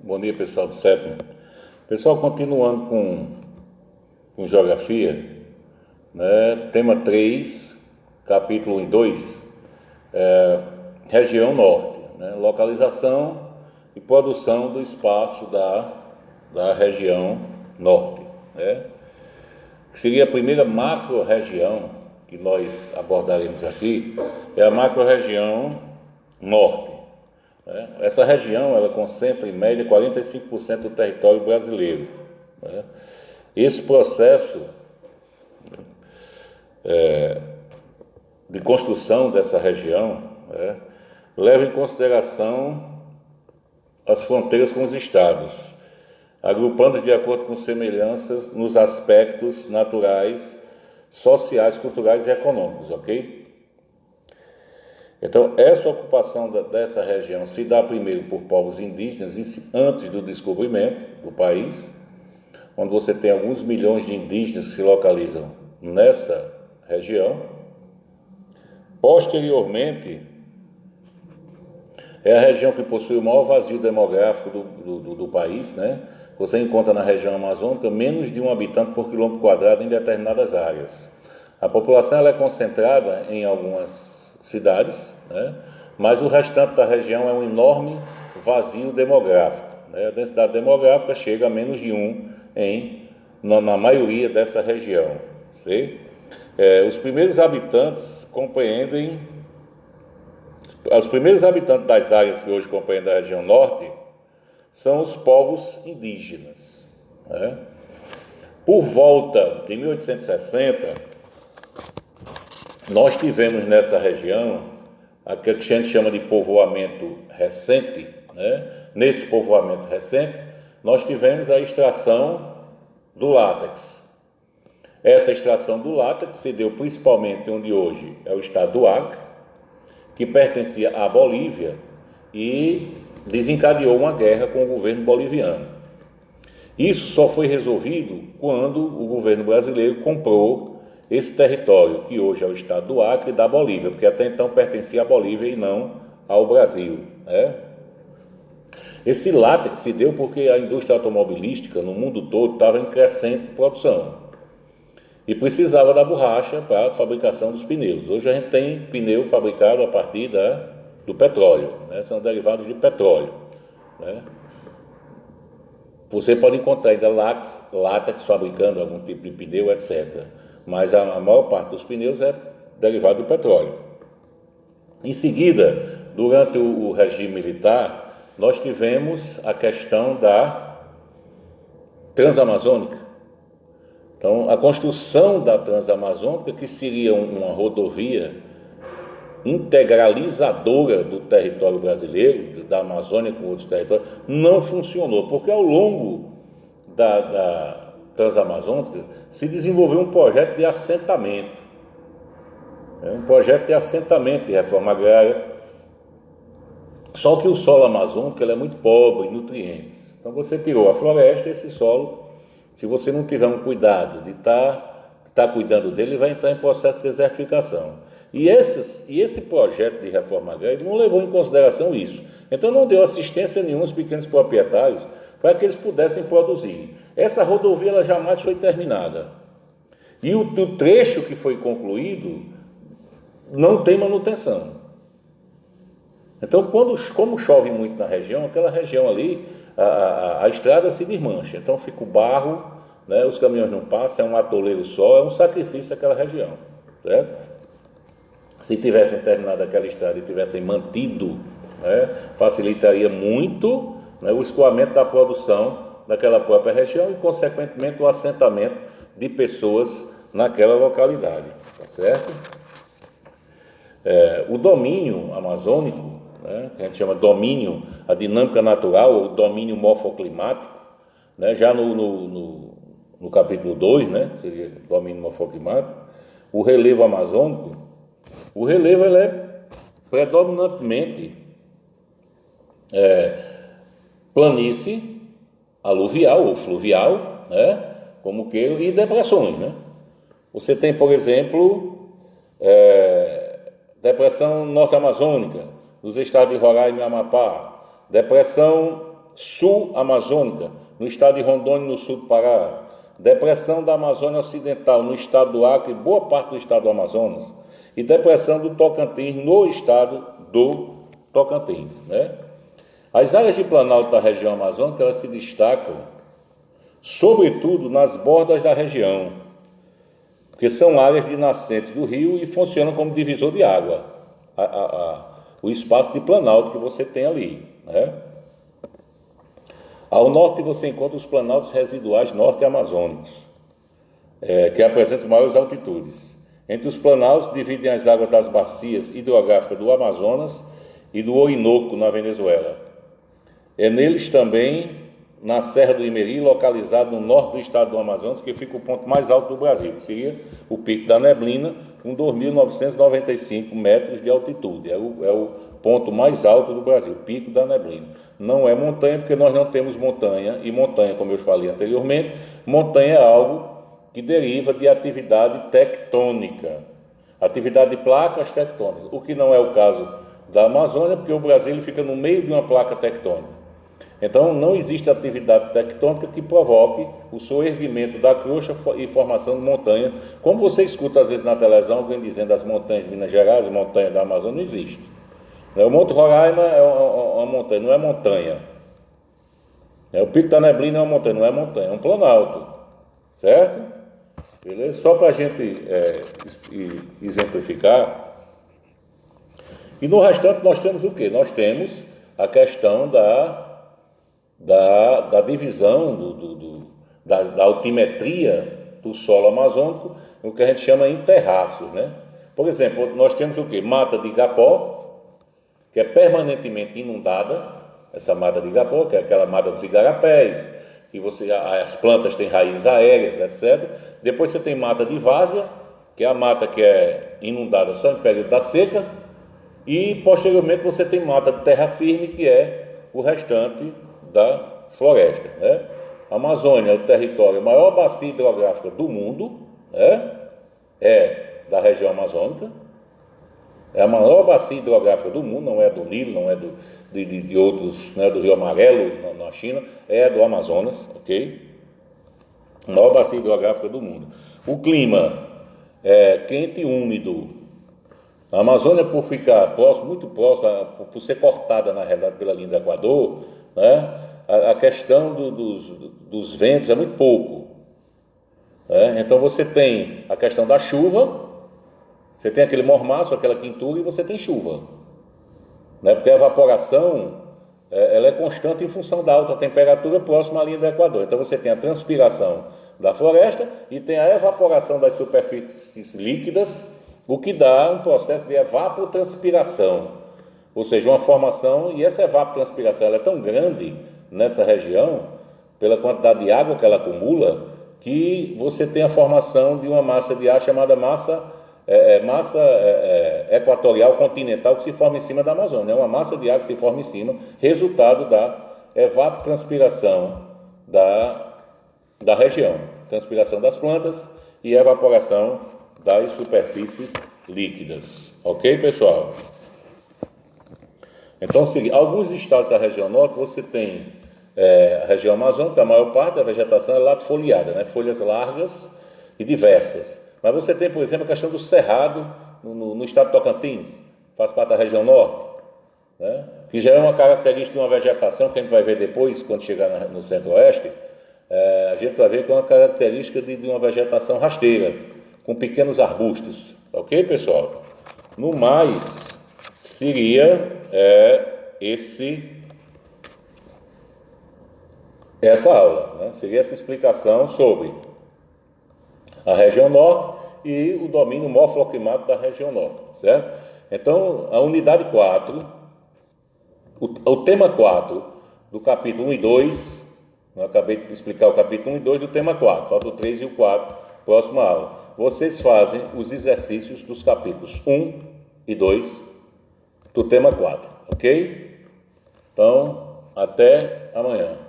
Bom dia, pessoal do sétimo. Pessoal, continuando com geografia, né? Tema 3, capítulo 1 e 2, região norte, né? Localização e produção do espaço da região norte, né? Que seria a primeira macro-região que nós abordaremos aqui, é a macro-região norte. Essa região ela concentra em média 45% do território brasileiro. Esse processo de construção dessa região leva em consideração as fronteiras com os estados, agrupando de acordo com semelhanças nos aspectos naturais, sociais, culturais e econômicos, ok? Então, essa ocupação dessa região se dá primeiro por povos indígenas, antes do descobrimento do país, onde você tem alguns milhões de indígenas que se localizam nessa região. Posteriormente, é a região que possui o maior vazio demográfico do país, né? Você encontra na região amazônica menos de um habitante por quilômetro quadrado em determinadas áreas. A população ela é concentrada em algumas cidades, né? Mas o restante da região é um enorme vazio demográfico, né? A densidade demográfica chega a menos de um na maioria dessa região. Os primeiros habitantes das áreas que hoje compreendem a região norte são os povos indígenas, né? Por volta de 1860, nós tivemos nessa região aquilo que a gente chama de povoamento recente, né? Nesse povoamento recente, nós tivemos a extração do látex. Essa extração do látex se deu principalmente onde hoje é o estado do Acre, que pertencia à Bolívia e desencadeou uma guerra com o governo boliviano. Isso só foi resolvido quando o governo brasileiro comprou esse território, que hoje é o estado do Acre, da Bolívia, porque até então pertencia à Bolívia e não ao Brasil, né? Esse látex se deu porque a indústria automobilística no mundo todo estava em crescente produção e precisava da borracha para a fabricação dos pneus. Hoje a gente tem pneu fabricado a partir do petróleo, né? São derivados de petróleo, né? Você pode encontrar ainda látex fabricando algum tipo de pneu, etc. Mas a maior parte dos pneus é derivado do petróleo. Em seguida, durante o regime militar, nós tivemos a questão da Transamazônica. Então, a construção da Transamazônica, que seria uma rodovia integralizadora do território brasileiro, da Amazônia com outros territórios, não funcionou, porque ao longo da Transamazônica se desenvolveu um projeto de assentamento, de reforma agrária, só que o solo amazônico ele é muito pobre em nutrientes. Então você tirou a floresta, esse solo, se você não tiver um cuidado de estar cuidando dele, ele vai entrar em processo de desertificação. E esse projeto de reforma agrária não levou em consideração isso. Então não deu assistência nenhuma aos pequenos proprietários para que eles pudessem produzir. Essa rodovia ela jamais foi terminada. E o trecho que foi concluído não tem manutenção. Então, como chove muito na região, aquela região ali, a estrada se desmancha. Então fica o barro, né? Os caminhões não passam, é um atoleiro só, é um sacrifício aquela região, certo? Se tivessem terminado aquela estrada e tivessem mantido, né, facilitaria muito, né, o escoamento da produção daquela própria região e, consequentemente, o assentamento de pessoas naquela localidade, tá certo? O domínio amazônico, né, que a gente chama de domínio, a dinâmica natural, ou domínio morfoclimático, né, já no capítulo 2, né, seria domínio morfoclimático, o relevo amazônico. O relevo ele é predominantemente planície aluvial ou fluvial, né? Como que e depressões, né? Você tem, por exemplo, depressão norte-amazônica, nos estados de Roraima e Amapá, depressão sul-amazônica, no estado de Rondônia, no sul do Pará, depressão da Amazônia Ocidental, no estado do Acre, boa parte do estado do Amazonas, e depressão do Tocantins, no estado do Tocantins, né? As áreas de planalto da região amazônica, elas se destacam, sobretudo nas bordas da região, porque são áreas de nascentes do rio e funcionam como divisor de água, o espaço de planalto que você tem ali, né? Ao norte você encontra os planaltos residuais norte-amazônicos, que apresentam maiores altitudes. Entre os planaltos dividem as águas das bacias hidrográficas do Amazonas e do Orinoco, na Venezuela. É neles também, na Serra do Imeri, localizado no norte do estado do Amazonas, que fica o ponto mais alto do Brasil, que seria o Pico da Neblina, com 2.995 metros de altitude. É o ponto mais alto do Brasil, Pico da Neblina. Não é montanha, porque nós não temos montanha, e montanha, como eu falei anteriormente, montanha é algo que deriva de atividade tectônica, atividade de placas tectônicas, o que não é o caso da Amazônia, porque o Brasil ele fica no meio de uma placa tectônica. Então, não existe atividade tectônica que provoque o soerguimento da crosta e formação de montanhas. Como você escuta às vezes na televisão alguém dizendo as montanhas de Minas Gerais, montanha da Amazônia, não existe. O Monte Roraima é uma montanha, não é montanha. O Pico da Neblina é uma montanha, não é montanha, é um planalto. Certo? Beleza? Só para a gente exemplificar. E no restante nós temos o quê? Nós temos a questão da divisão, da altimetria do solo amazônico, o que a gente chama em terraços, né? Por exemplo, nós temos o quê? Mata de igapó, que é permanentemente inundada, essa mata de igapó, que é aquela mata dos igarapés, que as plantas têm raízes aéreas, etc. Depois você tem mata de várzea, que é a mata que é inundada só em período da seca, e posteriormente você tem mata de terra firme, que é o restante da floresta, né? A Amazônia é o território, a maior bacia hidrográfica do mundo, né? É da região amazônica, é a maior bacia hidrográfica do mundo, não é do Nilo, não é de outros, não é do Rio Amarelo na China, é do Amazonas, ok? A maior bacia hidrográfica do mundo. O clima é quente e úmido. A Amazônia, por ficar muito próxima, por ser cortada, na realidade, pela linha do Equador, né, a questão dos ventos é muito pouco. Né? Então, você tem a questão da chuva, você tem aquele mormaço, aquela quintura, e você tem chuva. Né? Porque a evaporação ela é constante em função da alta temperatura próxima à linha do Equador. Então, você tem a transpiração da floresta e tem a evaporação das superfícies líquidas, o que dá um processo de evapotranspiração, ou seja, uma formação, e essa evapotranspiração ela é tão grande nessa região, pela quantidade de água que ela acumula, que você tem a formação de uma massa de ar chamada massa equatorial continental, que se forma em cima da Amazônia. É uma massa de ar que se forma em cima, resultado da evapotranspiração da região, transpiração das plantas e evaporação das superfícies líquidas. Ok, pessoal? Então, alguns estados da região norte, você tem a região amazônica, a maior parte da vegetação é latifoliada, né? Folhas largas e diversas. Mas você tem, por exemplo, a questão do cerrado no estado de Tocantins, faz parte da região norte, né? Que já é uma característica de uma vegetação que a gente vai ver depois, quando chegar no centro-oeste, a gente vai ver que é uma característica de uma vegetação rasteira, com pequenos arbustos, ok, pessoal? No mais, seria essa aula, né? Seria essa explicação sobre a região norte e o domínio morfoclimático da região norte, certo? Então, a unidade 4, o tema 4 do capítulo 1 e 2, eu acabei de explicar o capítulo 1 e 2 do tema 4, falta o 3 e o 4, próxima aula. Vocês fazem os exercícios dos capítulos 1 e 2 do tema 4, ok? Então, até amanhã.